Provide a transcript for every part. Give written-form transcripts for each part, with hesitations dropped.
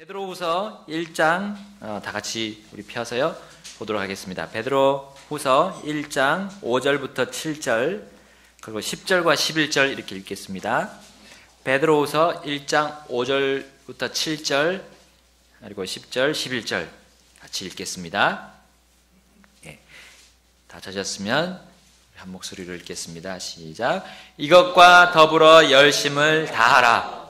베드로후서 1장 다 같이 우리 펴서요 보도록 하겠습니다. 베드로후서 1장 5절부터 7절 그리고 10절과 11절 이렇게 읽겠습니다. 베드로후서 1장 5절부터 7절 그리고 10절, 11절 같이 읽겠습니다. 다 찾았으면 한 목소리로 읽겠습니다. 시작. 이것과 더불어 열심을 다하라.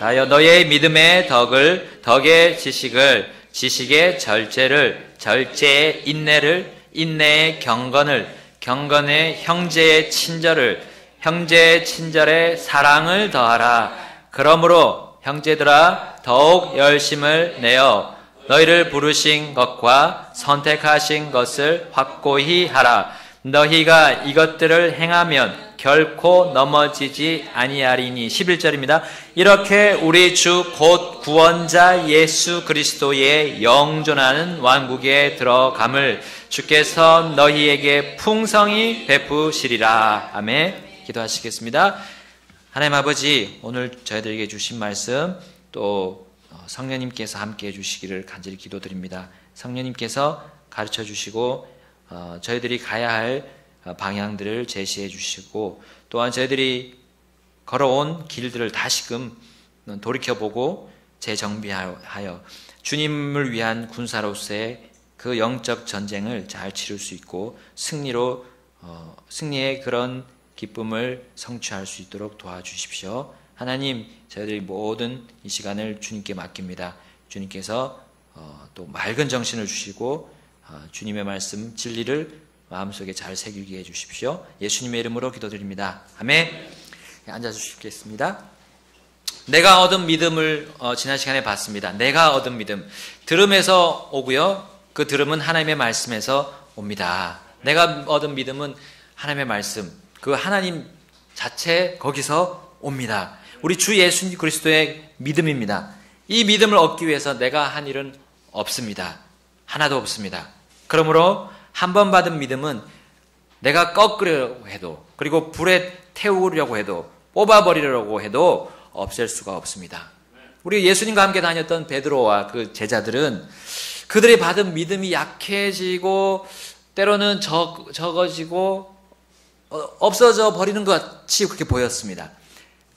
다하여 너의 믿음의 덕을, 덕의 지식을, 지식의 절제를, 절제의 인내를, 인내의 경건을, 경건의 형제의 친절을, 형제의 친절에 사랑을 더하라. 그러므로 형제들아 더욱 열심을 내어 너희를 부르신 것과 선택하신 것을 확고히 하라. 너희가 이것들을 행하면 결코 넘어지지 아니하리니. 11절입니다. 이렇게 우리 주 곧 구원자 예수 그리스도의 영존하는 왕국에 들어감을 주께서 너희에게 풍성히 베푸시리라. 아멘. 기도하시겠습니다. 하나님 아버지, 오늘 저희들에게 주신 말씀 또 성령님께서 함께 해주시기를 간절히 기도드립니다. 성령님께서 가르쳐 주시고 저희들이 가야 할 방향들을 제시해 주시고 또한 저희들이 걸어온 길들을 다시금 돌이켜보고 재정비하여 주님을 위한 군사로서의 그 영적 전쟁을 잘 치를 수 있고 승리의 그런 기쁨을 성취할 수 있도록 도와주십시오. 하나님, 저희들이 모든 이 시간을 주님께 맡깁니다. 주님께서 또 맑은 정신을 주시고 주님의 말씀 진리를 마음속에 잘 새기게 해주십시오. 예수님의 이름으로 기도드립니다. 아멘. 앉아주시겠습니다. 내가 얻은 믿음을 지난 시간에 봤습니다. 내가 얻은 믿음, 들음에서 오고요, 그 들음은 하나님의 말씀에서 옵니다. 내가 얻은 믿음은 하나님의 말씀, 그 하나님 자체 거기서 옵니다. 우리 주 예수 그리스도의 믿음입니다. 이 믿음을 얻기 위해서 내가 한 일은 없습니다. 하나도 없습니다. 그러므로 한 번 받은 믿음은 내가 꺾으려고 해도, 그리고 불에 태우려고 해도, 뽑아버리려고 해도 없앨 수가 없습니다. 우리 예수님과 함께 다녔던 베드로와 그 제자들은 그들이 받은 믿음이 약해지고 때로는 적어지고 없어져 버리는 것 같이 그렇게 보였습니다.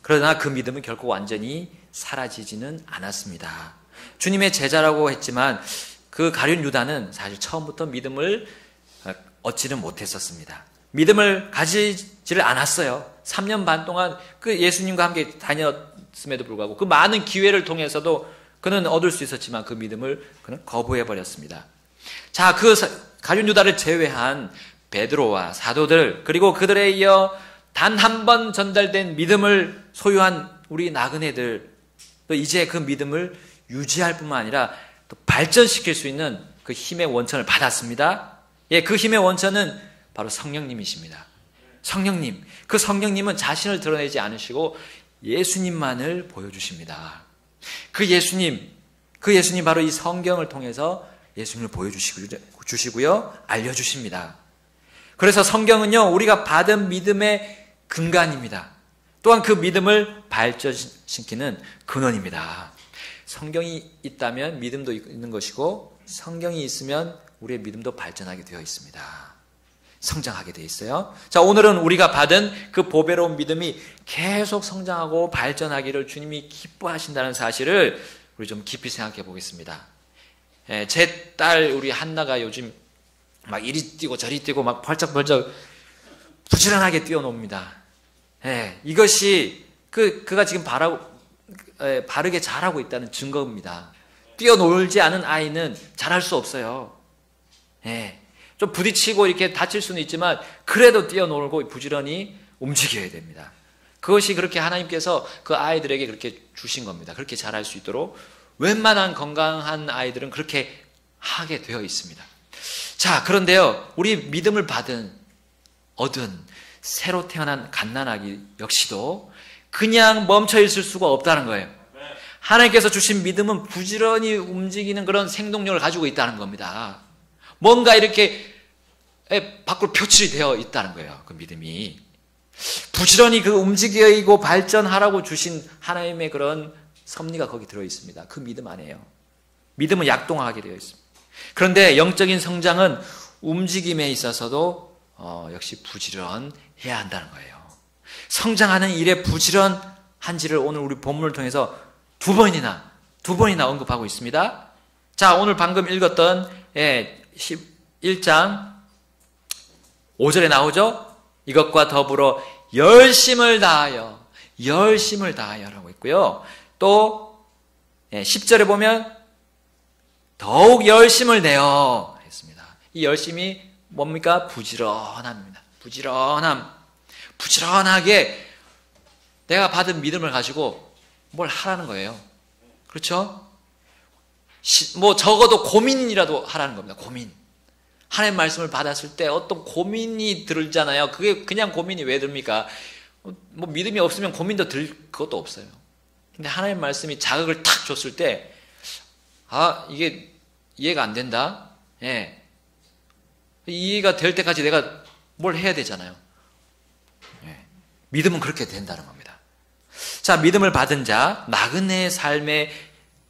그러나 그 믿음은 결코 완전히 사라지지는 않았습니다. 주님의 제자라고 했지만 그 가룟 유다는 사실 처음부터 믿음을 얻지는 못했었습니다. 믿음을 가지지를 않았어요. 3년 반 동안 그 예수님과 함께 다녔음에도 불구하고 그 많은 기회를 통해서도 그는 얻을 수 있었지만 그 믿음을 그는 거부해버렸습니다. 자, 그 가룟 유다를 제외한 베드로와 사도들, 그리고 그들에 이어 단 한 번 전달된 믿음을 소유한 우리 나그네들, 또 이제 그 믿음을 유지할 뿐만 아니라 또 발전시킬 수 있는 그 힘의 원천을 받았습니다. 그 힘의 원천은 바로 성령님이십니다. 성령님, 그 성령님은 자신을 드러내지 않으시고 예수님만을 보여주십니다. 그 예수님 바로 이 성경을 통해서 예수님을 보여주시고요, 알려주십니다. 그래서 성경은요, 우리가 받은 믿음의 근간입니다. 또한 그 믿음을 발전시키는 근원입니다. 성경이 있다면 믿음도 있는 것이고, 성경이 있으면 우리의 믿음도 발전하게 되어 있습니다. 성장하게 되어 있어요. 자, 오늘은 우리가 받은 그 보배로운 믿음이 계속 성장하고 발전하기를 주님이 기뻐하신다는 사실을 우리 좀 깊이 생각해 보겠습니다. 제 딸 우리 한나가 요즘 막 이리 뛰고 저리 뛰고 막 벌쩍벌쩍 부지런하게 뛰어놉니다. 이것이 그가 지금 바르게 잘하고 있다는 증거입니다. 뛰어놀지 않은 아이는 잘할 수 없어요. 좀 부딪히고 이렇게 다칠 수는 있지만 그래도 뛰어놀고 부지런히 움직여야 됩니다. 그것이 그렇게 하나님께서 그 아이들에게 그렇게 주신 겁니다. 그렇게 잘할 수 있도록 웬만한 건강한 아이들은 그렇게 하게 되어 있습니다. 자, 그런데요, 우리 믿음을 얻은 새로 태어난 갓난아기 역시도 그냥 멈춰 있을 수가 없다는 거예요. 하나님께서 주신 믿음은 부지런히 움직이는 그런 생동력을 가지고 있다는 겁니다. 뭔가 이렇게 밖으로 표출이 되어 있다는 거예요. 그 믿음이 부지런히 그 움직이고 발전하라고 주신 하나님의 그런 섭리가 거기 들어있습니다. 그 믿음 안에요. 믿음은 약동하게 되어 있습니다. 그런데 영적인 성장은 움직임에 있어서도 역시 부지런해야 한다는 거예요. 성장하는 일에 부지런한지를 오늘 우리 본문을 통해서 두 번이나 언급하고 있습니다. 자, 오늘 방금 읽었던 11장 5절에 나오죠? 이것과 더불어 열심을 다하여라고 있고요. 또 10절에 보면 더욱 열심을 내어 했습니다. 이 열심이 뭡니까? 부지런함입니다. 부지런하게 내가 받은 믿음을 가지고 뭘 하라는 거예요. 그렇죠? 뭐 적어도 고민이라도 하라는 겁니다. 고민. 하나님의 말씀을 받았을 때 어떤 고민이 들잖아요. 그게 그냥 고민이 왜 듭니까? 뭐 믿음이 없으면 고민도 들 그것도 없어요. 근데 하나님의 말씀이 자극을 탁 줬을 때 이게 이해가 안 된다. 예. 이해가 될 때까지 내가 뭘 해야 되잖아요. 예. 믿음은 그렇게 된다는 겁니다. 자, 믿음을 받은 자, 나그네의 삶의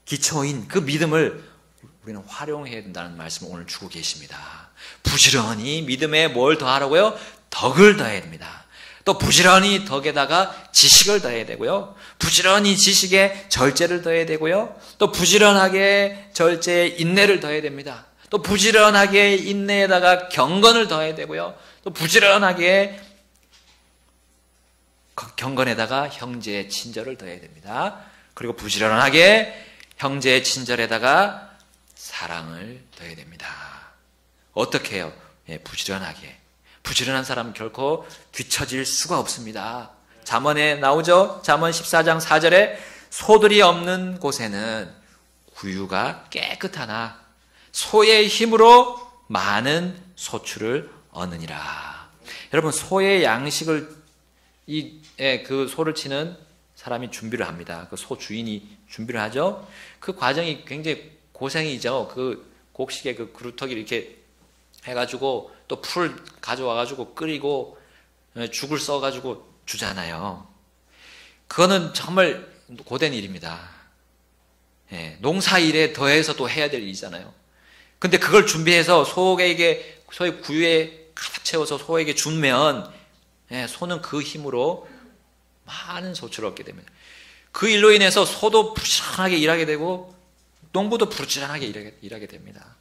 기초인 그 믿음을 우리는 활용해야 된다는 말씀을 오늘 주고 계십니다. 부지런히 믿음에 뭘 더하라고요? 덕을 더해야 됩니다. 또 부지런히 덕에다가 지식을 더해야 되고요. 부지런히 지식에 절제를 더해야 되고요. 또 부지런하게 절제에 인내를 더해야 됩니다. 또 부지런하게 인내에다가 경건을 더해야 되고요. 또 부지런하게 경건에다가 형제의 친절을 더해야 됩니다. 그리고 부지런하게 형제의 친절에다가 사랑을 더해야 됩니다. 어떻게 해요? 부지런하게. 부지런한 사람은 결코 뒤처질 수가 없습니다. 잠언에 나오죠? 잠언 14장 4절에 소들이 없는 곳에는 구유가 깨끗하나 소의 힘으로 많은 소출을 얻느니라. 여러분, 소의 양식을 그 소를 치는 사람이 준비를 합니다. 그 소 주인이 준비를 하죠. 그 과정이 굉장히 고생이죠. 그 곡식에 그 그루터기를 이렇게 해가지고 또 풀 가져와가지고 끓이고 죽을 써가지고 주잖아요. 그거는 정말 고된 일입니다. 농사일에 더해서 또 해야 될 일이잖아요. 근데 그걸 준비해서 소의 구유에 가득 채워서 소에게 주면 소는 그 힘으로 많은 소출을 얻게 됩니다. 그 일로 인해서 소도 부지런하게 일하게 되고 농부도 부지런하게 일하게 됩니다.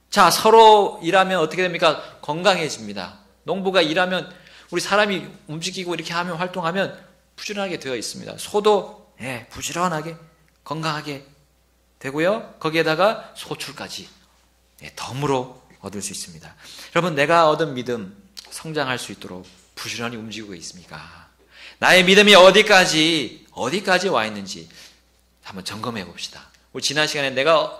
자, 서로 일하면 어떻게 됩니까? 건강해집니다. 농부가 일하면 우리 사람이 움직이고 이렇게 하면 활동하면 부지런하게 되어 있습니다. 소도 부지런하게 건강하게 되고요. 거기에다가 소출까지 덤으로 얻을 수 있습니다. 여러분, 내가 얻은 믿음 성장할 수 있도록 부지런히 움직이고 있습니까? 나의 믿음이 어디까지 와 있는지 한번 점검해 봅시다. 우리 지난 시간에 내가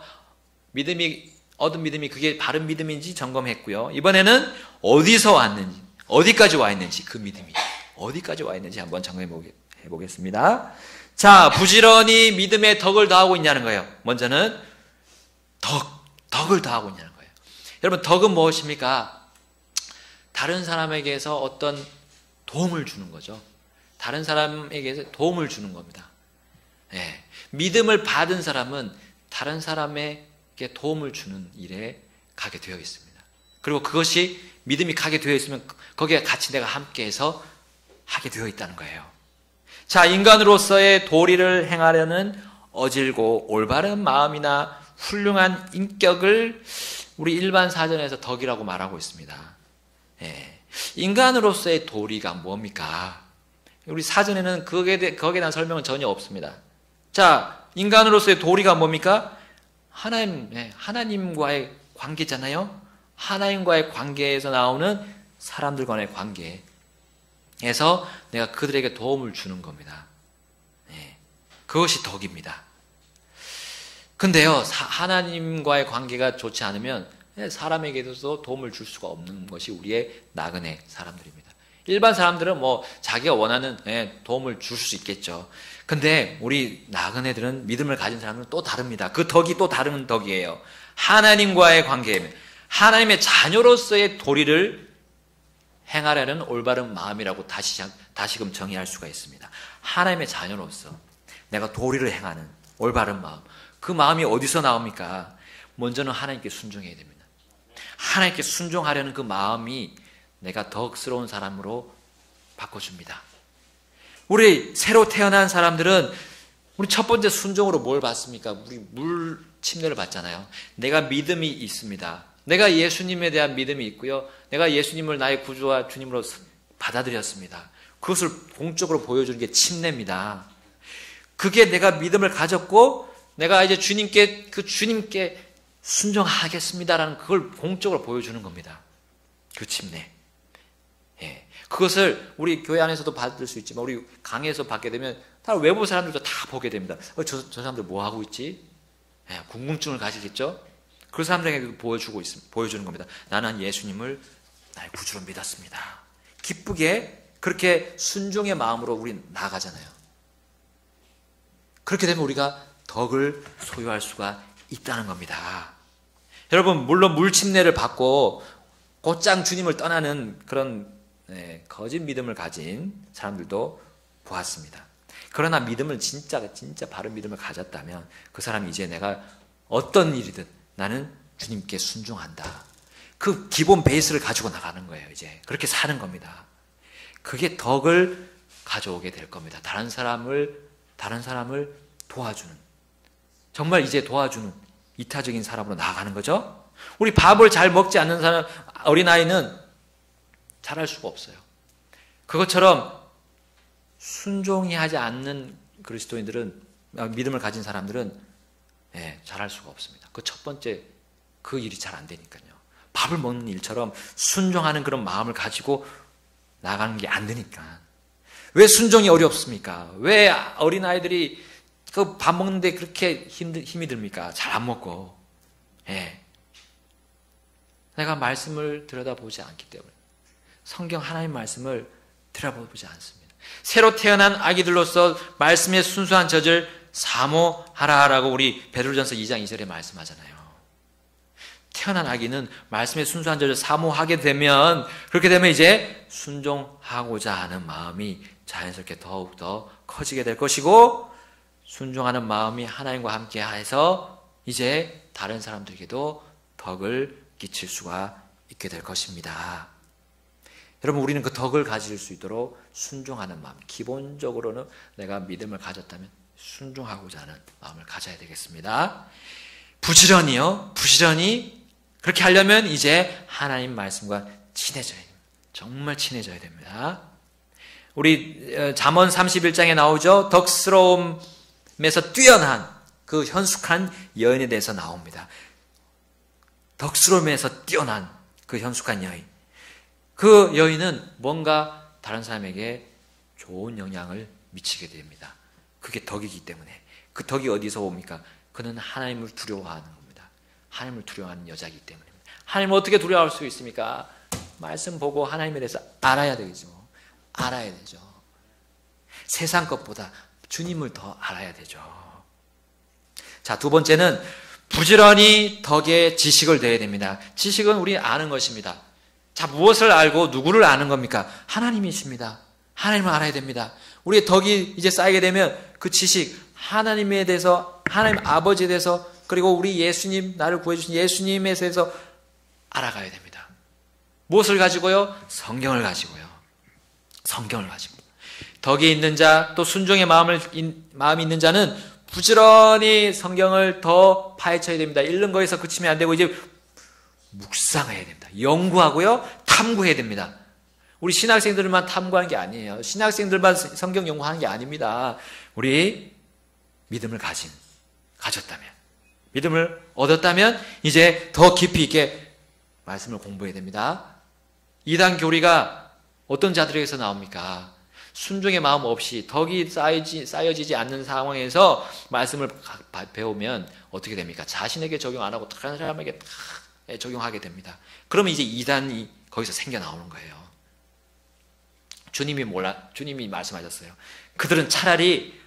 얻은 믿음이 그게 바른 믿음인지 점검했고요. 이번에는 어디서 왔는지, 어디까지 와 있는지, 그 믿음이 어디까지 와 있는지 한번 점검해 보겠습니다. 자, 부지런히 믿음에 덕을 더하고 있냐는 거예요. 먼저는 덕을 더하고 있냐는 거예요. 여러분, 덕은 무엇입니까? 다른 사람에게서 어떤 도움을 주는 거죠. 다른 사람에게서 도움을 주는 겁니다. 믿음을 받은 사람은 다른 사람에게 도움을 주는 일에 가게 되어 있습니다. 그리고 그것이 믿음이 가게 되어 있으면 거기에 같이 내가 함께해서 하게 되어 있다는 거예요. 자, 인간으로서의 도리를 행하려는 어질고 올바른 마음이나 훌륭한 인격을 우리 일반 사전에서 덕이라고 말하고 있습니다. 인간으로서의 도리가 뭡니까? 우리 사전에는 거기에 대한 설명은 전혀 없습니다. 자, 인간으로서의 도리가 뭡니까? 하나님과의 관계잖아요. 하나님과의 관계에서 나오는 사람들 간의 관계에서 내가 그들에게 도움을 주는 겁니다. 그것이 덕입니다. 근데요, 하나님과의 관계가 좋지 않으면 사람에게도 도움을 줄 수가 없는 것이 우리의 나그네 사람들입니다. 일반 사람들은 뭐 자기가 원하는 도움을 줄 수 있겠죠. 근데 우리 나그네들은 믿음을 가진 사람은 또 다릅니다. 그 덕이 또 다른 덕이에요. 하나님과의 관계입니다. 하나님의 자녀로서의 도리를 행하려는 올바른 마음이라고 다시금 정의할 수가 있습니다. 하나님의 자녀로서 내가 도리를 행하는 올바른 마음. 그 마음이 어디서 나옵니까? 먼저는 하나님께 순종해야 됩니다. 하나님께 순종하려는 그 마음이 내가 덕스러운 사람으로 바꿔줍니다. 우리 새로 태어난 사람들은 우리 첫 번째 순종으로 뭘 받습니까? 우리 물 침례를 받잖아요. 내가 믿음이 있습니다. 내가 예수님에 대한 믿음이 있고요. 내가 예수님을 나의 구주와 주님으로 받아들였습니다. 그것을 공적으로 보여주는 게 침례입니다. 그게 내가 믿음을 가졌고 내가 이제 주님께 순종하겠습니다라는 그걸 공적으로 보여주는 겁니다. 그 침례. 예. 그것을 우리 교회 안에서도 받을 수 있지만 우리 강의에서 받게 되면 다 외부 사람들도 다 보게 됩니다. 저 사람들 뭐 하고 있지? 예, 궁금증을 가지겠죠? 그 사람들에게 보여주는 겁니다. 나는 예수님을 나의 구주로 믿었습니다. 기쁘게 그렇게 순종의 마음으로 우리 나아가잖아요. 그렇게 되면 우리가 덕을 소유할 수가 있다는 겁니다. 여러분, 물론 물침례를 받고 곧장 주님을 떠나는 그런 거짓 믿음을 가진 사람들도 보았습니다. 그러나 믿음을 진짜 바른 믿음을 가졌다면 그 사람이 이제 내가 어떤 일이든 나는 주님께 순종한다. 그 기본 베이스를 가지고 나가는 거예요. 이제 그렇게 사는 겁니다. 그게 덕을 가져오게 될 겁니다. 다른 사람을 도와주는, 정말 이제 도와주는 이타적인 사람으로 나아가는 거죠. 우리 밥을 잘 먹지 않는 사람, 어린아이는 잘할 수가 없어요. 그것처럼 순종이 하지 않는 그리스도인들은, 믿음을 가진 사람들은 잘할 수가 없습니다. 그 첫 번째 그 일이 잘 안 되니까요. 밥을 먹는 일처럼 순종하는 그런 마음을 가지고 나가는 게 안 되니까. 왜 순종이 어렵습니까? 왜 어린아이들이 그 밥 먹는데 그렇게 힘이 듭니까? 잘 안 먹고. 내가 말씀을 들여다보지 않기 때문에. 성경 하나님 말씀을 들여다보지 않습니다. 새로 태어난 아기들로서 말씀의 순수한 젖을 사모하라라고 우리 베드로전서 2장 2절에 말씀하잖아요. 태어난 아기는 말씀의 순수한 젖을 사모하게 되면, 그렇게 되면 이제 순종하고자 하는 마음이 자연스럽게 더욱더 커지게 될 것이고, 순종하는 마음이 하나님과 함께 해서 이제 다른 사람들에게도 덕을 끼칠 수가 있게 될 것입니다. 여러분, 우리는 그 덕을 가질 수 있도록 순종하는 마음, 기본적으로는 내가 믿음을 가졌다면 순종하고자 하는 마음을 가져야 되겠습니다. 부지런히 그렇게 하려면 이제 하나님 말씀과 친해져야 됩니다. 정말 친해져야 됩니다. 우리 잠언 31장에 나오죠. 덕스러움에서 뛰어난 그 현숙한 여인에 대해서 나옵니다. 덕스러움에서 뛰어난 그 현숙한 여인. 그 여인은 뭔가 다른 사람에게 좋은 영향을 미치게 됩니다. 그게 덕이기 때문에. 그 덕이 어디서 옵니까? 그는 하나님을 두려워하는 겁니다. 하나님을 두려워하는 여자이기 때문입니다. 하나님을 어떻게 두려워할 수 있습니까? 말씀 보고 하나님에 대해서 알아야 되죠. 알아야 되죠. 세상 것보다 주님을 더 알아야 되죠. 자, 두 번째는 부지런히 덕의 지식을 내야 됩니다. 지식은 우리 아는 것입니다. 자, 무엇을 알고 누구를 아는 겁니까? 하나님이십니다. 하나님을 알아야 됩니다. 우리의 덕이 이제 쌓이게 되면 그 지식, 하나님에 대해서, 하나님 아버지에 대해서, 그리고 우리 예수님, 나를 구해주신 예수님에 대해서 알아가야 됩니다. 무엇을 가지고요? 성경을 가지고요. 성경을 가지고. 덕이 있는 자, 또 순종의 마음이 있는 자는 부지런히 성경을 더 파헤쳐야 됩니다. 읽는 거에서 그치면 안 되고 이제 묵상해야 됩니다. 연구하고요, 탐구해야 됩니다. 우리 신학생들만 탐구하는 게 아니에요. 신학생들만 성경 연구하는 게 아닙니다. 우리 믿음을 가졌다면, 믿음을 얻었다면 이제 더 깊이 있게 말씀을 공부해야 됩니다. 이단 교리가 어떤 자들에게서 나옵니까? 순종의 마음 없이 덕이 쌓여지지 않는 상황에서 말씀을 배우면 어떻게 됩니까? 자신에게 적용 안 하고 다른 사람에게 다 적용하게 됩니다. 그러면 이제 이단이 거기서 생겨 나오는 거예요. 주님이 말씀하셨어요. 그들은 차라리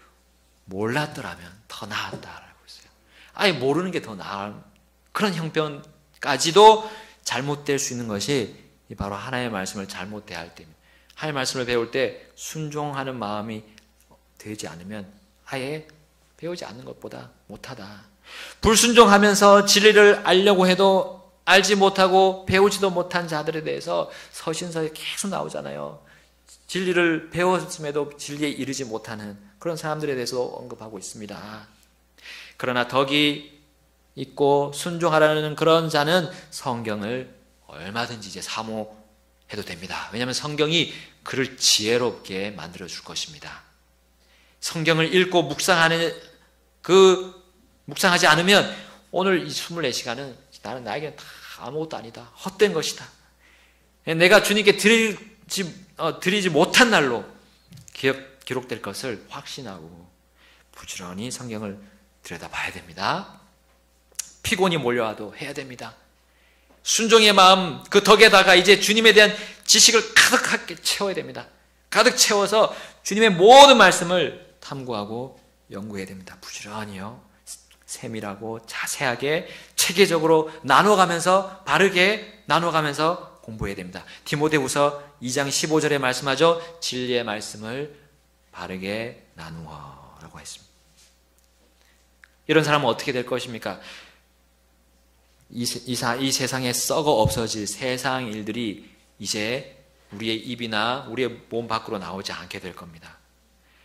몰랐더라면 더 나았다라고 했어요. 아예 모르는 게 더 나은 그런 형편까지도 잘못될 수 있는 것이 바로 하나님의 말씀을 잘못 대할 때입니다. 하나님의 말씀을 배울 때 순종하는 마음이 되지 않으면 아예 배우지 않는 것보다 못하다. 불순종하면서 진리를 알려고 해도 알지 못하고 배우지도 못한 자들에 대해서 서신서에 계속 나오잖아요. 진리를 배웠음에도 진리에 이르지 못하는 그런 사람들에 대해서 언급하고 있습니다. 그러나 덕이 있고 순종하라는 그런 자는 성경을 얼마든지 이제 사모해도 됩니다. 왜냐하면 성경이 그를 지혜롭게 만들어 줄 것입니다. 성경을 읽고 묵상하지 않으면 오늘 이 24시간은 나는 나에게는 다 아무것도 아니다. 헛된 것이다. 내가 주님께 드리지 못한 날로 기록될 것을 확신하고 부지런히 성경을 들여다봐야 됩니다. 피곤이 몰려와도 해야 됩니다. 순종의 마음, 그 덕에다가 이제 주님에 대한 지식을 가득하게 채워야 됩니다. 가득 채워서 주님의 모든 말씀을 탐구하고 연구해야 됩니다. 부지런히요. 세밀하고 자세하게 체계적으로 나눠가면서 바르게 나눠가면서 공부해야 됩니다. 디모데후서 2장 15절에 말씀하죠. 진리의 말씀을 바르게 나누어라고 했습니다. 이런 사람은 어떻게 될 것입니까? 이 세상에 썩어 없어질 세상 일들이 이제 우리의 입이나 우리의 몸 밖으로 나오지 않게 될 겁니다.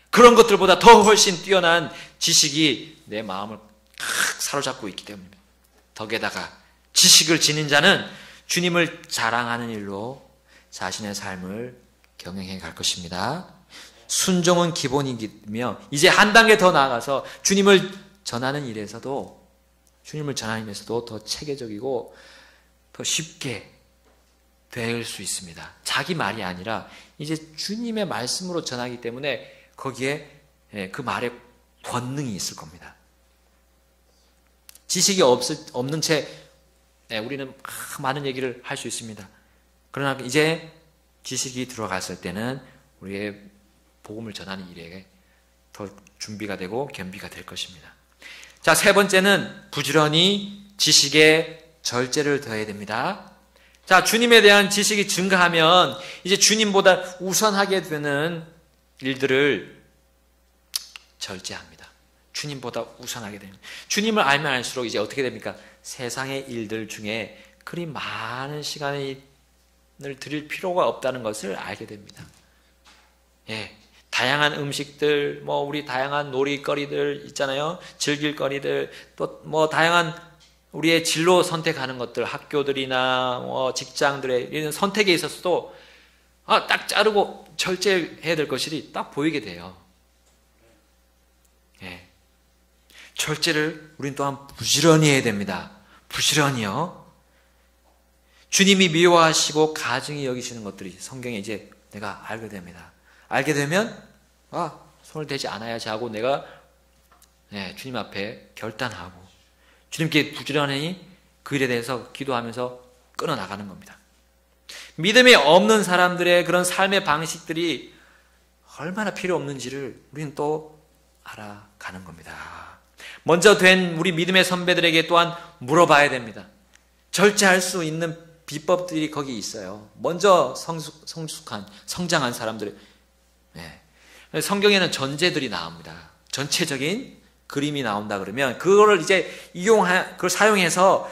그런 것들보다 더 훨씬 뛰어난 지식이 내 마음을 칵 사로잡고 있기 때문입니다. 덕에다가 지식을 지닌 자는 주님을 자랑하는 일로 자신의 삶을 경영해 갈 것입니다. 순종은 기본이며 이제 한 단계 더 나아가서 주님을 전하는 일에서도 더 체계적이고 더 쉽게 될 수 있습니다. 자기 말이 아니라 이제 주님의 말씀으로 전하기 때문에 거기에 그 말에 권능이 있을 겁니다. 지식이 없는 채 우리는 많은 얘기를 할 수 있습니다. 그러나 이제 지식이 들어갔을 때는 우리의 복음을 전하는 일에 더 준비가 되고 겸비가 될 것입니다. 자, 세 번째는 부지런히 지식에 절제를 더해야 됩니다. 자, 주님에 대한 지식이 증가하면 이제 주님보다 우선하게 되는 일들을 절제합니다. 주님보다 우선하게 됩니다. 주님을 알면 알수록 이제 어떻게 됩니까? 세상의 일들 중에 그리 많은 시간을 드릴 필요가 없다는 것을 알게 됩니다. 예. 다양한 음식들, 우리 다양한 놀이거리들 있잖아요. 즐길 거리들, 또 다양한 우리의 진로 선택하는 것들, 학교들이나 직장들의 이런 선택에 있어서도 딱 자르고 절제해야 될 것이 딱 보이게 돼요. 예. 절제를 우린 또한 부지런히 해야 됩니다. 부지런히요. 주님이 미워하시고 가증히 여기시는 것들이 성경에 이제 내가 알게 됩니다. 알게 되면 손을 대지 않아야지 하고 내가 주님 앞에 결단하고 주님께 부지런히 그 일에 대해서 기도하면서 끊어나가는 겁니다. 믿음이 없는 사람들의 그런 삶의 방식들이 얼마나 필요 없는지를 우리는 또 알아가는 겁니다. 먼저 된 우리 믿음의 선배들에게 또한 물어봐야 됩니다. 절제할 수 있는 비법들이 거기 있어요. 먼저 성장한 사람들. 성경에는 전제들이 나옵니다. 전체적인 그림이 나온다 그러면 그거를 이제 그걸 사용해서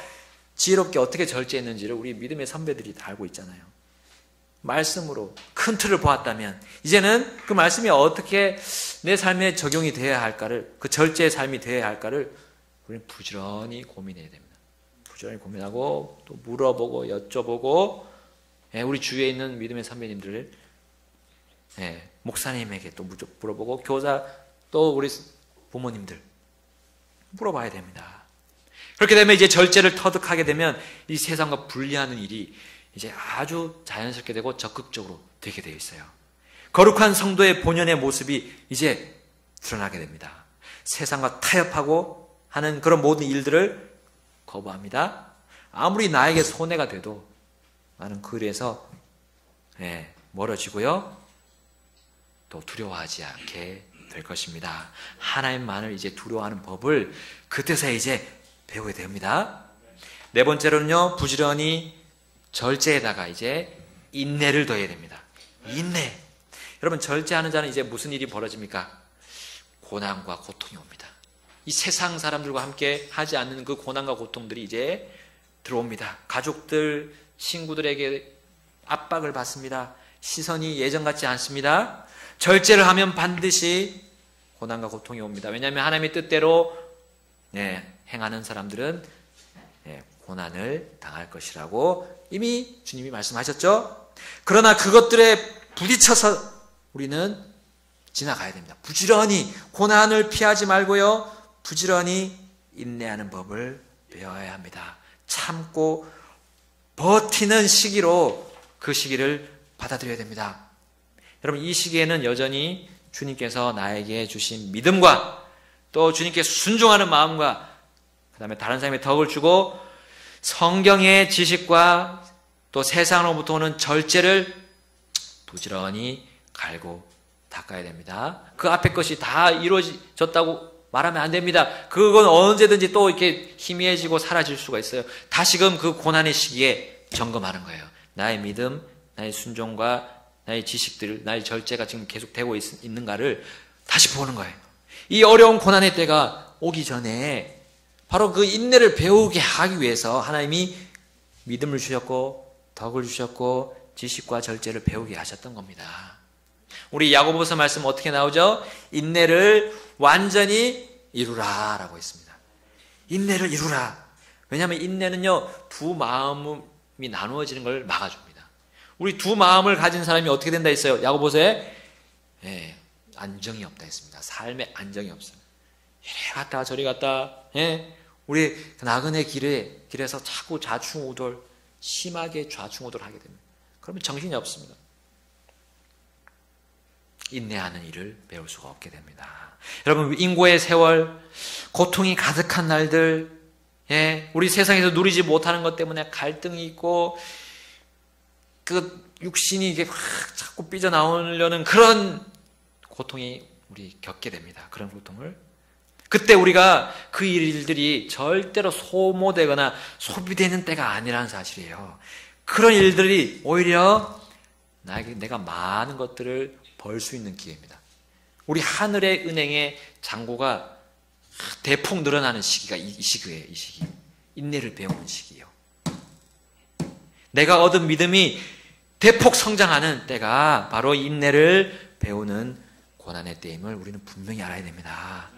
지혜롭게 어떻게 절제했는지를 우리 믿음의 선배들이 다 알고 있잖아요. 말씀으로 큰 틀을 보았다면 이제는 그 말씀이 어떻게 내 삶에 적용이 되어야 할까를, 그 절제의 삶이 되어야 할까를 우리는 부지런히 고민해야 됩니다. 부지런히 고민하고 또 물어보고 여쭤보고 우리 주위에 있는 믿음의 선배님들을 목사님에게 또 물어보고 교사 또 우리 부모님들 물어봐야 됩니다. 그렇게 되면 이제 절제를 터득하게 되면 이 세상과 분리하는 일이 이제 아주 자연스럽게 되고 적극적으로 되게 되어 있어요. 거룩한 성도의 본연의 모습이 이제 드러나게 됩니다. 세상과 타협하고 하는 그런 모든 일들을 거부합니다. 아무리 나에게 손해가 돼도 나는 그 일에서 멀어지고요. 또 두려워하지 않게 될 것입니다. 하나님만을 이제 두려워하는 법을 그때서 이제 배우게 됩니다. 네 번째로는요, 부지런히 절제에다가 이제 인내를 더해야 됩니다. 인내. 여러분, 절제하는 자는 이제 무슨 일이 벌어집니까? 고난과 고통이 옵니다. 이 세상 사람들과 함께 하지 않는 그 고난과 고통들이 이제 들어옵니다. 가족들, 친구들에게 압박을 받습니다. 시선이 예전 같지 않습니다. 절제를 하면 반드시 고난과 고통이 옵니다. 왜냐하면 하나님의 뜻대로 행하는 사람들은 고난을 당할 것이라고 이미 주님이 말씀하셨죠. 그러나 그것들에 부딪혀서 우리는 지나가야 됩니다. 부지런히 고난을 피하지 말고요, 부지런히 인내하는 법을 배워야 합니다. 참고 버티는 시기로 그 시기를 받아들여야 됩니다. 여러분, 이 시기에는 여전히 주님께서 나에게 주신 믿음과 또 주님께 순종하는 마음과 그 다음에 다른 사람의 덕을 주고 성경의 지식과 또 세상으로부터 오는 절제를 부지런히 갈고 닦아야 됩니다. 그 앞에 것이 다 이루어졌다고 말하면 안 됩니다. 그건 언제든지 또 이렇게 희미해지고 사라질 수가 있어요. 다시금 그 고난의 시기에 점검하는 거예요. 나의 믿음, 나의 순종과 나의 지식들, 나의 절제가 지금 계속 되고 있는가를 다시 보는 거예요. 이 어려운 고난의 때가 오기 전에 바로 그 인내를 배우게 하기 위해서 하나님이 믿음을 주셨고 덕을 주셨고 지식과 절제를 배우게 하셨던 겁니다. 우리 야고보서 말씀 어떻게 나오죠? 인내를 완전히 이루라 라고 했습니다. 인내를 이루라. 왜냐하면 인내는요, 두 마음이 나누어지는 걸 막아줍니다. 우리 두 마음을 가진 사람이 어떻게 된다 했어요? 야고보서에 안정이 없다 했습니다. 삶에 안정이 없어요. 이리 갔다 저리 갔다, 우리 나그네 길에서 자꾸 좌충우돌, 심하게 좌충우돌 하게 됩니다. 그러면 정신이 없습니다. 인내하는 일을 배울 수가 없게 됩니다. 여러분, 인고의 세월, 고통이 가득한 날들, 우리 세상에서 누리지 못하는 것 때문에 갈등이 있고 그 육신이 이게 자꾸 삐져나오려는 그런 고통이 우리 겪게 됩니다. 그런 고통을. 그때 우리가 그 일들이 절대로 소모되거나 소비되는 때가 아니라는 사실이에요. 그런 일들이 오히려 내가 많은 것들을 벌 수 있는 기회입니다. 우리 하늘의 은행의 잔고가 대폭 늘어나는 시기가 이 시기예요. 이 시기. 인내를 배우는 시기예요. 내가 얻은 믿음이 대폭 성장하는 때가 바로 인내를 배우는 고난의 때임을 우리는 분명히 알아야 됩니다.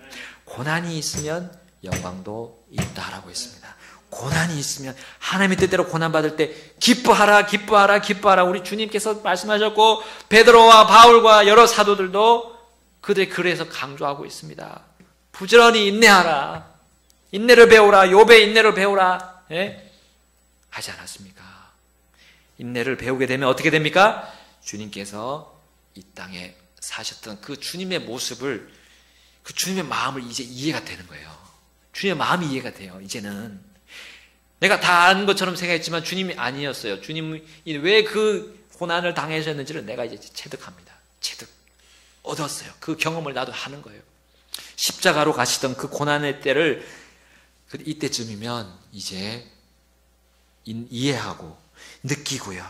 고난이 있으면 영광도 있다라고 했습니다. 고난이 있으면 하나님의 뜻대로 고난받을 때 기뻐하라 기뻐하라 기뻐하라 우리 주님께서 말씀하셨고 베드로와 바울과 여러 사도들도 그들의 글에서 강조하고 있습니다. 부지런히 인내하라. 인내를 배우라. 욥의 인내를 배우라. 하지 않았습니까? 인내를 배우게 되면 어떻게 됩니까? 주님께서 이 땅에 사셨던 그 주님의 모습을, 그 주님의 마음을 이제 이해가 되는 거예요. 주님의 마음이 이해가 돼요. 이제는 내가 다 아는 것처럼 생각했지만 주님이 아니었어요. 주님이 왜 그 고난을 당하셨는지를 내가 이제 체득합니다. 체득 얻었어요. 그 경험을 나도 하는 거예요. 십자가로 가시던 그 고난의 때를 이때쯤이면 이제 이해하고 느끼고요.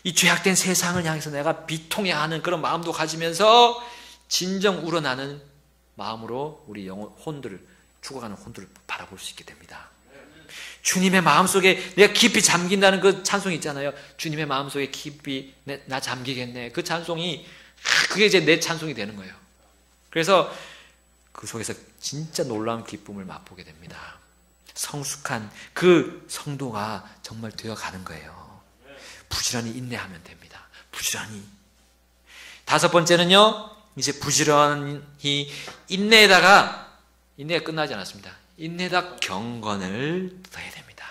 이 죄악된 세상을 향해서 내가 비통해하는 그런 마음도 가지면서 진정 우러나는 마음으로 우리 혼들을, 죽어가는 혼들을 바라볼 수 있게 됩니다. 주님의 마음속에 내가 깊이 잠긴다는 그 찬송이 있잖아요. 주님의 마음속에 깊이 나 잠기겠네. 그 찬송이, 그게 이제 내 찬송이 되는 거예요. 그래서 그 속에서 진짜 놀라운 기쁨을 맛보게 됩니다. 성숙한 그 성도가 정말 되어가는 거예요. 부지런히 인내하면 됩니다. 부지런히. 다섯 번째는요, 이제 부지런히 인내에다가, 인내가 끝나지 않았습니다. 인내에다 경건을 더해야 됩니다.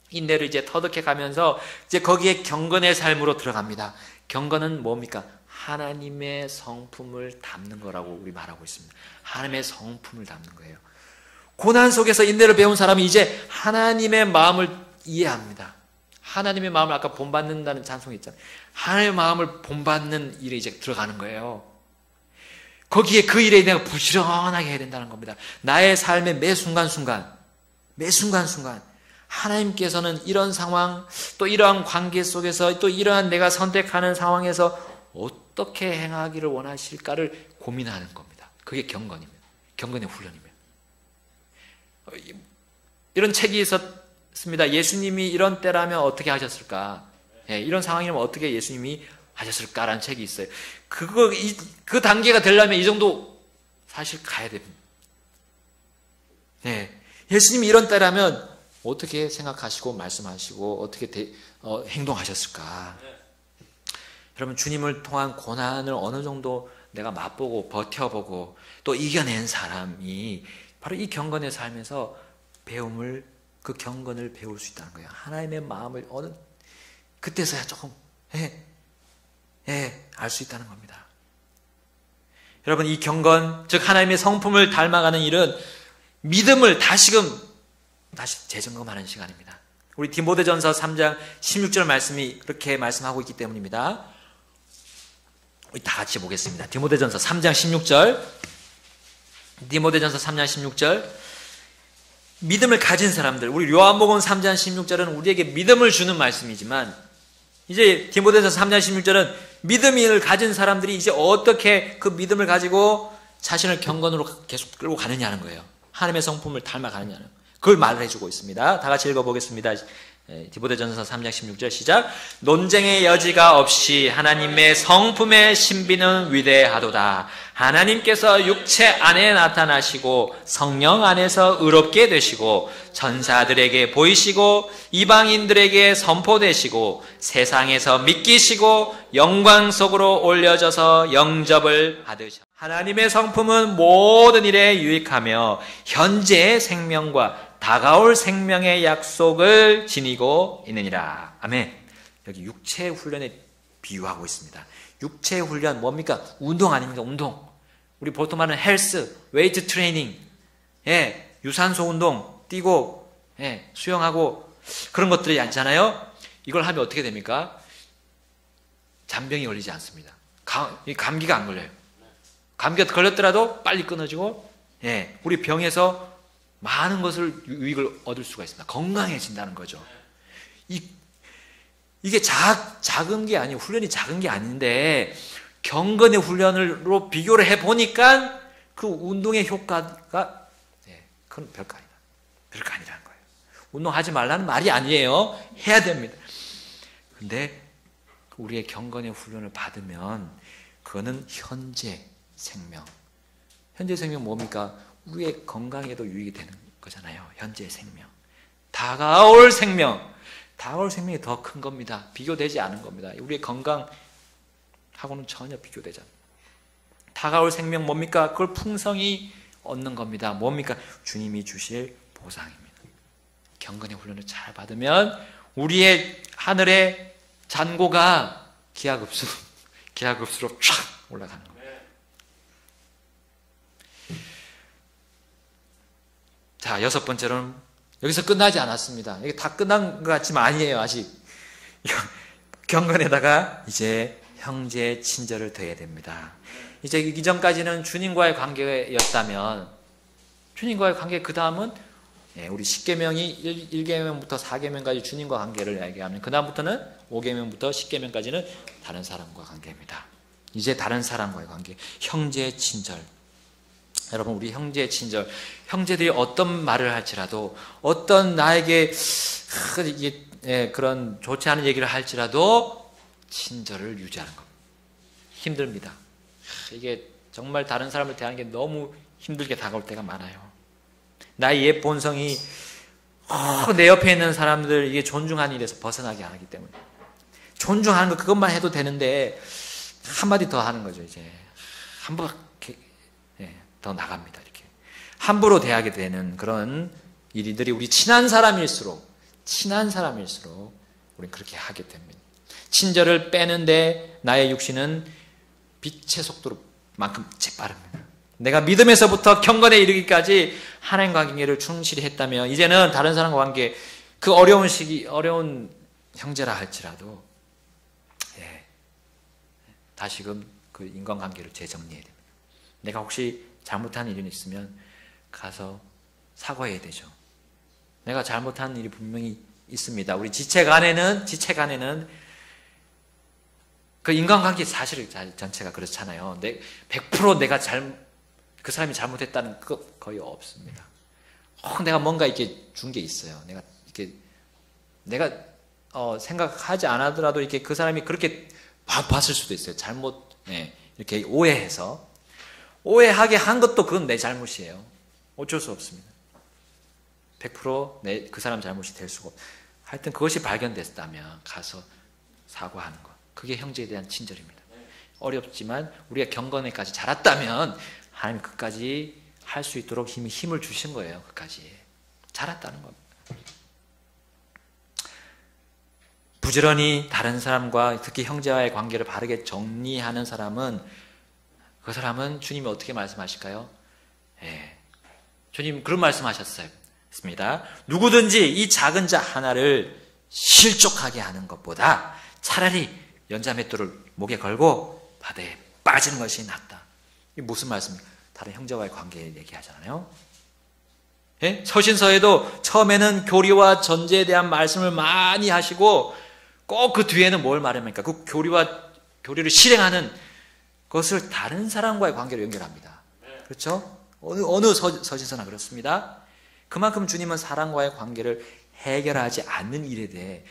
인내를 이제 터득해 가면서 이제 거기에 경건의 삶으로 들어갑니다. 경건은 뭡니까? 하나님의 성품을 담는 거라고 우리 말하고 있습니다. 하나님의 성품을 담는 거예요. 고난 속에서 인내를 배운 사람이 이제 하나님의 마음을 이해합니다. 하나님의 마음을 아까 본받는다는 찬송이 있잖아요. 하나님의 마음을 본받는 일에 이제 들어가는 거예요. 거기에 그 일에 내가 부지런하게 해야 된다는 겁니다. 나의 삶의 매 순간순간 하나님께서는 이런 상황, 또 이러한 관계 속에서, 또 이러한 내가 선택하는 상황에서 어떻게 행하기를 원하실까를 고민하는 겁니다. 그게 경건입니다. 경건의 훈련입니다. 이런 책이 있었습니다. 예수님이 이런 때라면 어떻게 하셨을까? 이런 상황이면 어떻게 예수님이 하셨을까라는 책이 있어요. 그 단계가 되려면 이 정도 사실 가야 됩니다. 예수님이 이런 때라면 어떻게 생각하시고 말씀하시고 어떻게 행동하셨을까? 여러분, 주님을 통한 고난을 어느 정도 내가 맛보고 버텨보고 또 이겨낸 사람이 바로 이 경건의 삶에서 그 경건을 배울 수 있다는 거예요. 하나님의 마음을 그때서야 조금 알 수 있다는 겁니다. 여러분, 이 경건, 즉 하나님의 성품을 닮아가는 일은 믿음을 다시 재점검하는 시간입니다. 우리 디모데전서 3장 16절 말씀이 그렇게 말씀하고 있기 때문입니다. 우리 다 같이 보겠습니다. 디모데전서 3장 16절. 디모데전서 3장 16절. 믿음을 가진 사람들, 우리 요한복음 3장 16절은 우리에게 믿음을 주는 말씀이지만, 이제 디모데전서 3장 16절은 믿음을 가진 사람들이 이제 어떻게 그 믿음을 가지고 자신을 경건으로 계속 끌고 가느냐는 거예요. 하나님의 성품을 닮아가느냐는 거예요. 그걸 말을 해주고 있습니다. 다 같이 읽어보겠습니다. 디모데전서 3장 16절 시작. 논쟁의 여지가 없이 하나님의 성품의 신비는 위대하도다. 하나님께서 육체 안에 나타나시고 성령 안에서 의롭게 되시고 천사들에게 보이시고 이방인들에게 선포되시고 세상에서 믿기시고 영광 속으로 올려져서 영접을 받으셔. 하나님의 성품은 모든 일에 유익하며 현재의 생명과 다가올 생명의 약속을 지니고 있느니라. 아멘. 여기 육체 훈련에 비유하고 있습니다. 육체 훈련 뭡니까? 운동 아닙니까? 운동. 우리 보통 말하는 헬스, 웨이트 트레이닝, 유산소 운동, 뛰고, 수영하고 그런 것들이 있잖아요. 이걸 하면 어떻게 됩니까? 잔병이 걸리지 않습니다. 감기가 안 걸려요. 감기가 걸렸더라도 빨리 끊어지고, 우리 병에서 많은 것을 유익을 얻을 수가 있습니다. 건강해진다는 거죠. 이게 작은 게 아니에요. 훈련이 작은 게 아닌데 경건의 훈련으로 비교를 해보니까 그 운동의 효과가 그건 별거 아니다. 별거 아니라는 거예요. 운동하지 말라는 말이 아니에요. 해야 됩니다. 근데 우리의 경건의 훈련을 받으면 그거는 현재 생명. 현재 생명 뭡니까? 우리의 건강에도 유익이 되는 거잖아요. 현재의 생명. 다가올 생명. 다가올 생명이 더 큰 겁니다. 비교되지 않은 겁니다. 우리의 건강하고는 전혀 비교되지 않습니다. 다가올 생명 뭡니까? 그걸 풍성히 얻는 겁니다. 뭡니까? 주님이 주실 보상입니다. 경건의 훈련을 잘 받으면 우리의 하늘의 잔고가 기하급수로 쫙 올라가는 겁니다. 자, 6번째로는 여기서 끝나지 않았습니다. 이게 다 끝난 것 같지만 아니에요. 아직 경건에다가 이제 형제 친절을 더해야 됩니다. 이제 이전까지는 주님과의 관계였다면 주님과의 관계 그 다음은 우리 10계명이 1계명부터 4계명까지 주님과 관계를 얘기하면 그 다음부터는 5계명부터 10계명까지는 다른 사람과 관계입니다. 이제 다른 사람과의 관계, 형제 친절. 여러분, 우리 형제 친절, 형제들이 어떤 말을 할지라도 어떤 나에게 그런 좋지 않은 얘기를 할지라도 친절을 유지하는 겁니다. 힘듭니다. 이게 정말 다른 사람을 대하는 게 너무 힘들게 다가올 때가 많아요. 나의 옛 본성이 내 옆에 있는 사람들 이게 존중하는 일에서 벗어나게 안 하기 때문에 존중하는 거 그것만 해도 되는데 한마디 더 하는 거죠. 이제 한번 더 나갑니다. 이렇게 함부로 대하게 되는 그런 일들이 우리 친한 사람일수록 우리는 그렇게 하게 됩니다. 친절을 빼는데 나의 육신은 빛의 속도로만큼 재빠릅니다. 내가 믿음에서부터 경건에 이르기까지 하나님과 관계를 충실히 했다면 이제는 다른 사람과 관계 그 어려운 시기 어려운 형제라 할지라도 다시금 그 인간관계를 재정리해야 됩니다. 내가 혹시 잘못한 일이 있으면 가서 사과해야 되죠. 내가 잘못한 일이 분명히 있습니다. 우리 지체 간에는 그 인간관계 사실 전체가 그렇잖아요. 100% 내가 그 사람이 잘못했다는 거 거의 없습니다. 내가 뭔가 이렇게 준 게 있어요. 내가 생각하지 않았더라도 이렇게 그 사람이 그렇게 봤을 수도 있어요. 잘못, 이렇게 오해해서. 오해하게 한 것도 그건 내 잘못이에요. 어쩔 수 없습니다. 100% 그 사람 잘못이 될 수가 없어요. 하여튼 그것이 발견됐다면 가서 사과하는 것. 그게 형제에 대한 친절입니다. 어렵지만 우리가 경건에까지 자랐다면 하나님이 그까지 할 수 있도록 힘을 주신 거예요. 그까지. 자랐다는 겁니다. 부지런히 다른 사람과 특히 형제와의 관계를 바르게 정리하는 사람은 그 사람은 주님이 어떻게 말씀하실까요? 주님 그런 말씀하셨어요. 습니다. 누구든지 이 작은 자 하나를 실족하게 하는 것보다 차라리 연자맷돌을 목에 걸고 바다에 빠지는 것이 낫다. 이게 무슨 말씀입니까? 다른 형제와의 관계에 얘기하잖아요. 서신서에도 처음에는 교리와 전제에 대한 말씀을 많이 하시고 꼭 그 뒤에는 뭘 말합니까? 그 교리를 실행하는 것을 다른 사람과의 관계로 연결합니다. 그렇죠? 어느 서신서나 그렇습니다. 그만큼 주님은 사람과의 관계를 해결하지 않는 일에 대해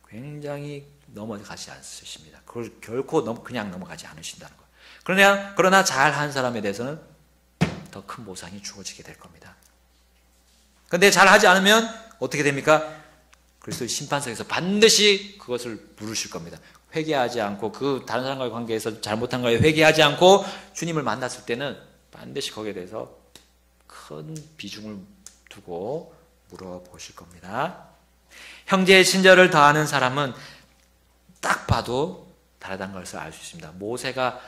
굉장히 넘어가지 않으십니다. 그걸 결코 그냥 넘어가지 않으신다는 거예요. 그러나 잘한 사람에 대해서는 더 큰 보상이 주어지게 될 겁니다. 그런데 잘하지 않으면 어떻게 됩니까? 그리스도의 심판석에서 반드시 그것을 물으실 겁니다. 회개하지 않고 그 다른 사람과의 관계에서 잘못한 거에 회개하지 않고 주님을 만났을 때는 반드시 거기에 대해서 큰 비중을 두고 물어보실 겁니다. 형제의 친절을 더하는 사람은 딱 봐도 다르다는 것을 알 수 있습니다. 모세가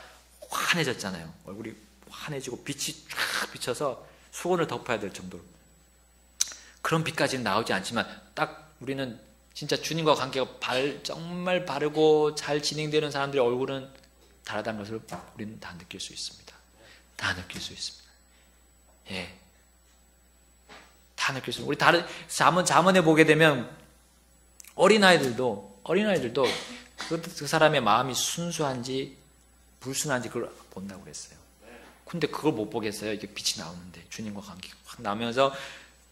환해졌잖아요. 얼굴이 환해지고 빛이 쫙 비쳐서 수건을 덮어야 될 정도로. 그런 빛까지는 나오지 않지만 딱 우리는 진짜 주님과 관계가 정말 바르고 잘 진행되는 사람들의 얼굴은 다르다는 것을 우리는 다 느낄 수 있습니다. 다 느낄 수 있습니다. 다 느낄 수 있습니다. 우리 다른 잠언에 보게 되면 어린아이들도 그 사람의 마음이 순수한지 불순한지 그걸 본다고 그랬어요. 근데 그걸 못 보겠어요. 이게 빛이 나오는데 주님과 관계가 확 나오면서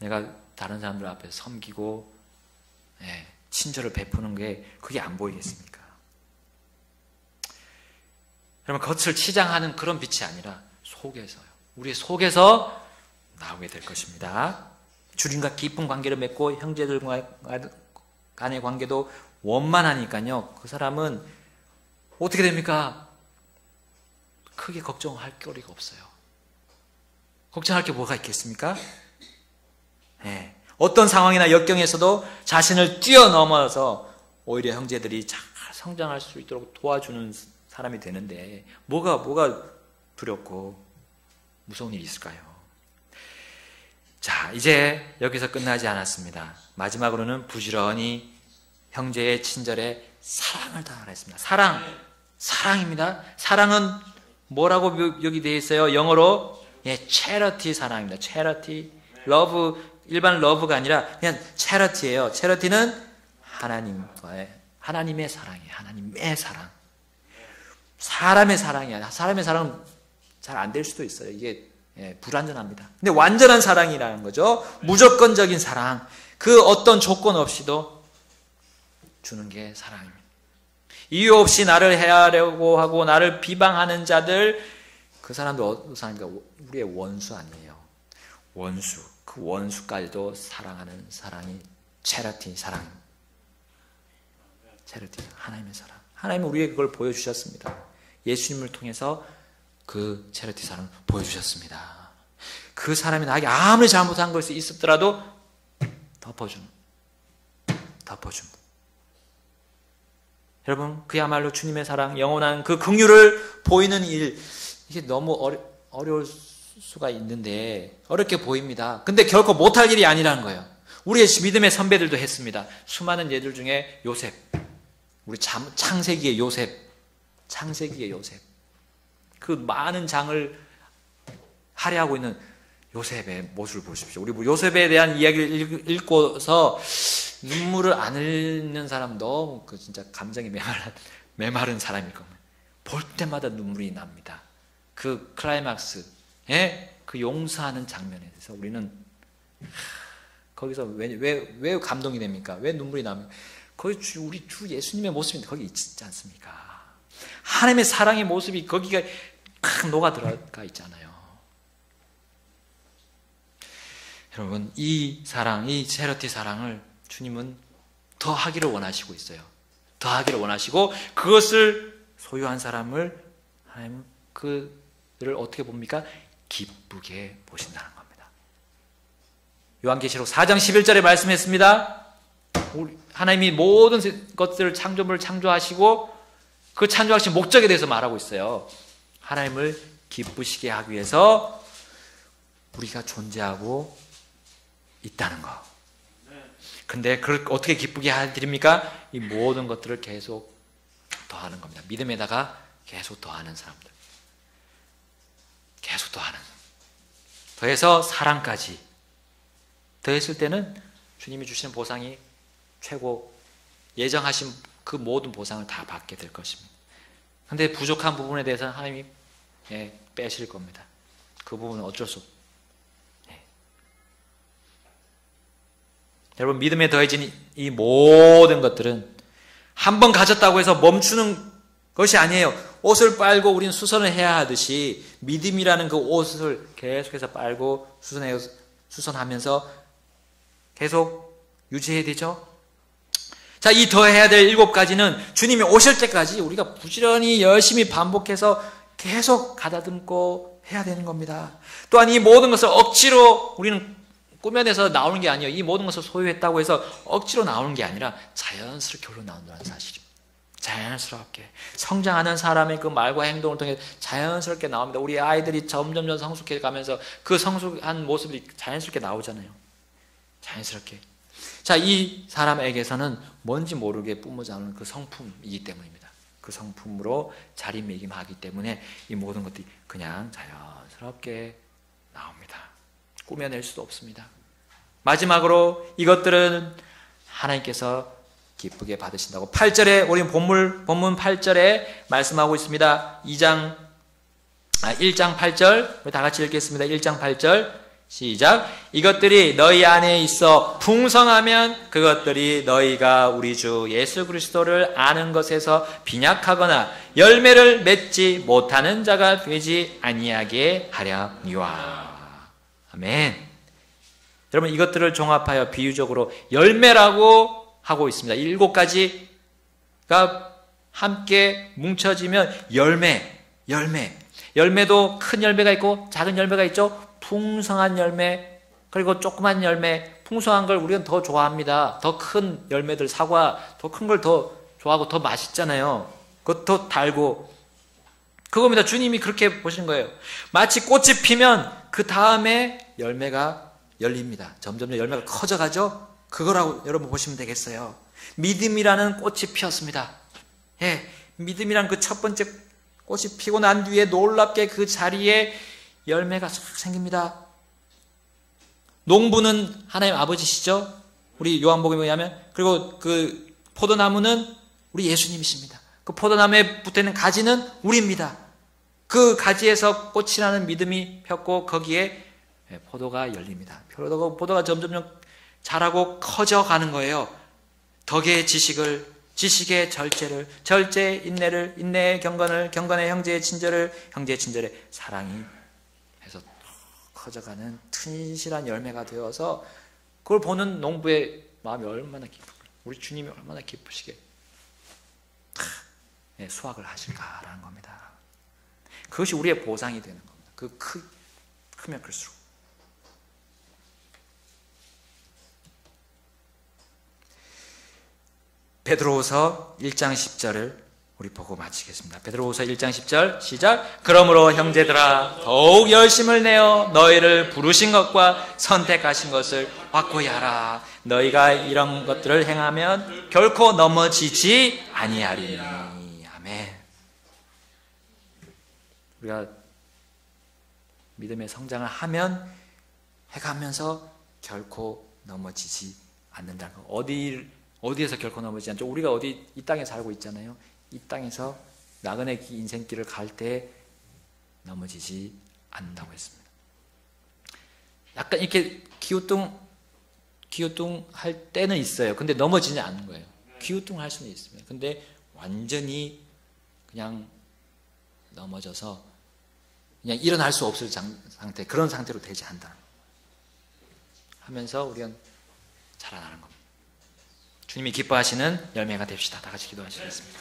내가 다른 사람들 앞에서 섬기고 친절을 베푸는 게 그게 안 보이겠습니까? 여러분 겉을 치장하는 그런 빛이 아니라 속에서요. 우리 속에서 나오게 될 것입니다. 주님과 깊은 관계를 맺고 형제들과 간의 관계도 원만하니까요. 그 사람은 어떻게 됩니까? 크게 걱정할 거리가 없어요. 걱정할 게 뭐가 있겠습니까? 어떤 상황이나 역경에서도 자신을 뛰어넘어서 오히려 형제들이 잘 성장할 수 있도록 도와주는 사람이 되는데 뭐가 두렵고 무서운 일이 있을까요? 자, 이제 여기서 끝나지 않았습니다. 마지막으로는 부지런히 형제의 친절에 사랑을 다하라 했습니다. 사랑입니다. 사랑은 뭐라고 여기 되어 있어요? 영어로 charity 사랑입니다. charity, love, 일반 love가 아니라 그냥 charity예요. charity는 하나님의 사랑이에요. 하나님의 사랑. 사람의 사랑이 아니라 사람의 사랑은 잘 안 될 수도 있어요. 이게 불완전합니다. 근데 완전한 사랑이라는 거죠. 무조건적인 사랑. 그 어떤 조건 없이도 주는 게 사랑입니다. 이유 없이 나를 해하려고 하고 나를 비방하는 자들, 그 사람들 어떤 사람입니까? 우리의 원수 아니에요. 원수. 그 원수까지도 사랑하는 사랑이 체러티 사랑. 체러티 하나님의 사랑. 하나님은 우리에게 그걸 보여주셨습니다. 예수님을 통해서 그 체러티 사랑을 보여주셨습니다. 그 사람이 나에게 아무리 잘못한 것이 있었더라도 덮어주는. 여러분, 그야말로 주님의 사랑, 영원한 그 긍휼을 보이는 일, 이게 너무 어려울 수가 있는데 어렵게 보입니다. 근데 결코 못할 일이 아니라는 거예요. 우리의 믿음의 선배들도 했습니다. 수많은 예들 중에 요셉, 우리 창세기의 요셉, 그 많은 장을 할애하고 있는 요셉의 모습을 보십시오. 우리 요셉에 대한 이야기를 읽고서 눈물을 안 흘리는 사람 너무 진짜 감정이 메마른 사람일 겁니다. 볼 때마다 눈물이 납니다. 그 클라이막스, 그 용서하는 장면에 대해서 우리는 거기서 왜 감동이 됩니까? 왜 눈물이 납니까? 거기 우리 주 예수님의 모습이 거기 있지 않습니까? 하나님의 사랑의 모습이 거기가 팍 녹아 들어가 있잖아요. 여러분, 이 사랑, 이 체러티 사랑을 주님은 더 하기를 원하시고 있어요. 더 하기를 원하시고, 그것을 소유한 사람을 하나님은 그들을 어떻게 봅니까? 기쁘게 보신다는 겁니다. 요한계시록 4장 11절에 말씀했습니다. 하나님이 모든 것들을 창조물을 창조하시고 그 창조하신 목적에 대해서 말하고 있어요. 하나님을 기쁘시게 하기 위해서 우리가 존재하고 있다는 거. 근데 그걸 어떻게 기쁘게 해드립니까? 이 모든 것들을 계속 더하는 겁니다. 믿음에다가 계속 더하는 사람들. 계속 더하는. 더해서 사랑까지. 더했을 때는 주님이 주시는 보상이 최고, 예정하신 그 모든 보상을 다 받게 될 것입니다. 근데 부족한 부분에 대해서는 하나님이 빼실 겁니다. 그 부분은 어쩔 수 없습니다. 여러분, 믿음에 더해진 이 모든 것들은 한 번 가졌다고 해서 멈추는 것이 아니에요. 옷을 빨고 우리는 수선을 해야 하듯이 믿음이라는 그 옷을 계속해서 빨고 수선하면서 계속 유지해야 되죠. 자, 이 더해야 될 7가지는 주님이 오실 때까지 우리가 부지런히 열심히 반복해서 계속 가다듬고 해야 되는 겁니다. 또한 이 모든 것을 억지로 우리는 꾸며내서 나오는 게 아니에요. 이 모든 것을 소유했다고 해서 억지로 나오는 게 아니라 자연스럽게 흘러나온다는 사실입니다. 자연스럽게 성장하는 사람의 그 말과 행동을 통해 자연스럽게 나옵니다. 우리 아이들이 점점 성숙해 가면서 그 성숙한 모습이 자연스럽게 나오잖아요. 자연스럽게. 자, 이 사람에게서는 뭔지 모르게 뿜어져 나오는 그 성품이기 때문입니다. 그 성품으로 자리매김하기 때문에 이 모든 것들이 그냥 자연스럽게 나옵니다. 꾸며낼 수도 없습니다. 마지막으로 이것들은 하나님께서 기쁘게 받으신다고 8절에 우리 본문 8절에 말씀하고 있습니다. 1장 8절 우리 다 같이 읽겠습니다. 1장 8절 시작. 이것들이 너희 안에 있어 풍성하면 그것들이 너희가 우리 주 예수 그리스도를 아는 것에서 빈약하거나 열매를 맺지 못하는 자가 되지 아니하게 하려니와. 아멘. 여러분, 이것들을 종합하여 비유적으로 열매라고 하고 있습니다. 7가지가 함께 뭉쳐지면 열매도 큰 열매가 있고 작은 열매가 있죠. 풍성한 열매, 그리고 조그만 열매. 풍성한 걸 우리는 더 좋아합니다. 더 큰 열매들, 사과 더 큰 걸 더 좋아하고 더 맛있잖아요. 그것도 달고. 그겁니다. 주님이 그렇게 보시는 거예요. 마치 꽃이 피면 그 다음에 열매가 열립니다. 점점 열매가 커져가죠. 그거라고 여러분 보시면 되겠어요. 믿음이라는 꽃이 피었습니다. 믿음이란 그 첫 번째 꽃이 피고 난 뒤에 놀랍게 그 자리에 열매가 싹 생깁니다. 농부는 하나님 아버지시죠. 우리 요한복음에 의하면. 그리고 그 포도나무는 우리 예수님이십니다. 그 포도나무에 붙어있는 가지는 우리입니다. 그 가지에서 꽃이 나는 믿음이 폈고 거기에 포도가 열립니다. 포도가 점점 자라고 커져가는 거예요. 덕의 지식의 절제를, 절제의 인내를, 인내의 경건을, 경건의 형제의 친절을, 형제의 친절의 사랑이 해서 커져가는 튼실한 열매가 되어서 그걸 보는 농부의 마음이 얼마나 기쁘고 우리 주님이 얼마나 기쁘시게 수확을 하실까라는 겁니다. 그것이 우리의 보상이 되는 겁니다. 크면 클수록. 베드로후서 1장 10절을 우리 보고 마치겠습니다. 베드로후서 1장 10절 시작. 그러므로 형제들아 더욱 열심을 내어 너희를 부르신 것과 선택하신 것을 확고히 하라. 너희가 이런 것들을 행하면 결코 넘어지지 아니하리니. 아멘. 우리가 믿음의 성장을 하면 해가면서 결코 넘어지지 않는다는 거. 어디에서 결코 넘어지지 않죠? 우리가 이 땅에 살고 있잖아요. 이 땅에서 나그네 인생길을 갈 때 넘어지지 않는다고 했습니다. 약간 이렇게 기우뚱 할 때는 있어요. 근데 넘어지지 않는 거예요. 기우뚱 할 수는 있습니다. 근데 완전히 그냥 넘어져서 그냥 일어날 수 없을 상태, 그런 상태로 되지 않는다 하면서 우리가 자라나는 겁니다. 주님이 기뻐하시는 열매가 됩시다. 다 같이 기도하시겠습니다.